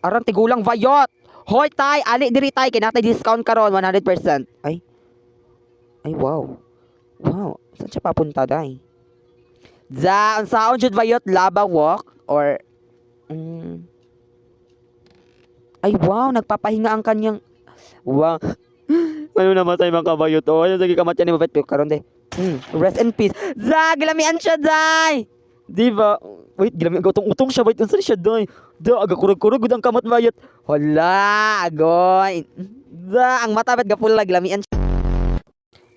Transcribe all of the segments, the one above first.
Aram tigulang vayot. Hoy tay, ali diri tay kay natay discount karon 100%. Ay. Ay wow. Wow, saan siya papunta day? Za, unsaon jud vayot laba walk or Ay wow, nagpapahinga ang kanyang wow. Ano namatay mga kabayot oh. Ano lagi kamatyan ni Mabet karon de. Rest in peace. Za, gilamian siya day. Di ba? Wait, gilamian utong-utong siya. Wait, unsa siya day? Da, aga kurog-kurog gud ang kamat bayot. Hala, agoy. Da, ang mata bet gapula gilamian siya.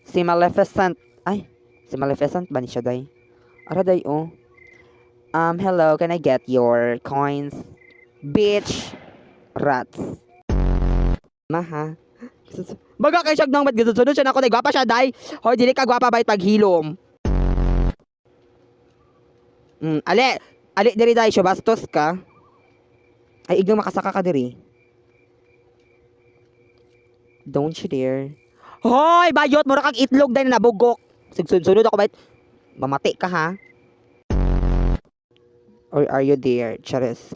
Si Maleficent. Ay, si Maleficent ba ni siya day? Ara day oh. Hello, can I get your coins? Bitch. Rats. Maha. Baga kay siyag nang mat gisusunod siya nako day gwapa siya day. Hoy dili ka gwapa bay paghilom. Ali diri day siya bastos ka. Ay igno makasaka ka diri. Don't you dare. Hoy bayot mura kag itlog day na nabugok. Sigsunod ako bayt. Mamati ka ha. Or are you there? Charis.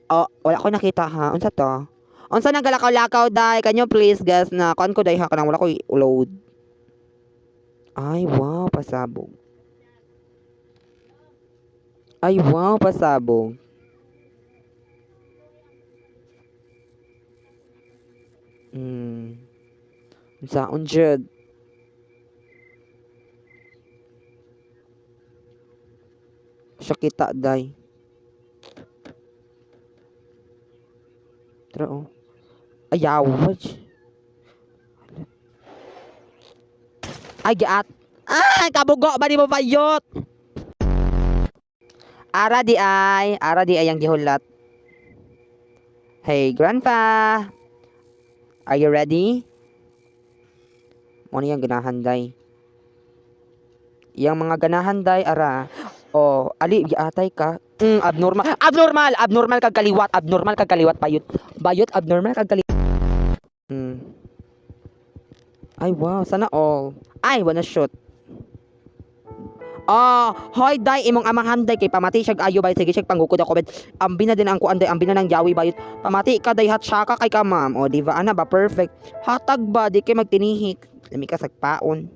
Wala ko nakita ha. Unsa to? Unsa nang galakaw-lakaw day? Can you please guess na kuan ko day ha kanang wala ko load. Ay wow, pasabog. Ay wow, pasabog. Unsaon jud? Siya kita day. Tara oh. Ayaw. Ay, giat. Ay, kabugo ba ni mo bayot? Ara di ay ang gihulat. Hey, grandpa. Are you ready? Mo niyang ganahan day. Yang mga ganahan day, ara. Oh, ali, giatay ka. Abnormal kag kaliwat, bayot, abnormal kag kaliwat. Ay, wow, sana all. Ay, wanna shoot. Hoy day imong amahan day kay pamati siya ayo bay sige siya panggukod ako bet. Ambi na din ang kuan day, ambi na nang yawi bayot. Pamati ka day hat syaka kay ka ma'am. O di ba ana ba perfect. Hatag ba di kay magtinihik. Lami ka sagpaon.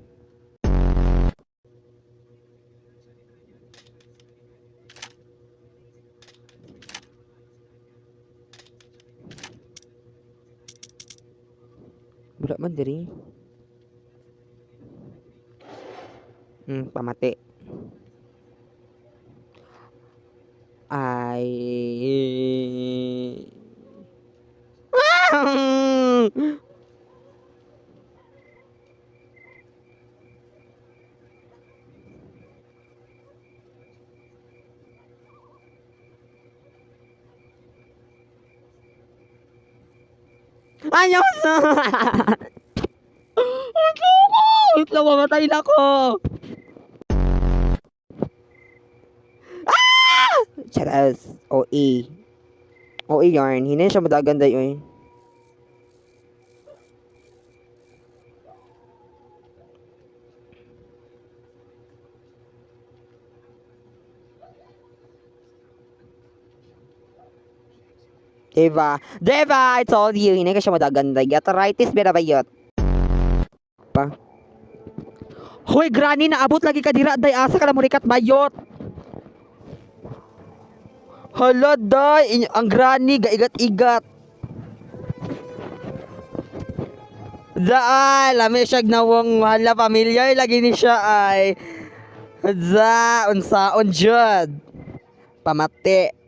Wala man diri. Pamati. Ay. Ayaw na. Wait lang, mamatay na ako. Charas. OE. OE yarn. Hindi siya madaganda yun. Diba? I told you. Hindi ka siya madaganda. Gatoritis, binabayot. Pa. Hoy, granny, naabot lagi ka dira. Day, asa ka na murikat bayot. Hala, day. Ang granny, gaigat-igat. Daan, lami siya gnawang hala, familiar lagi ni siya ay. Unsaon jud. Pamati.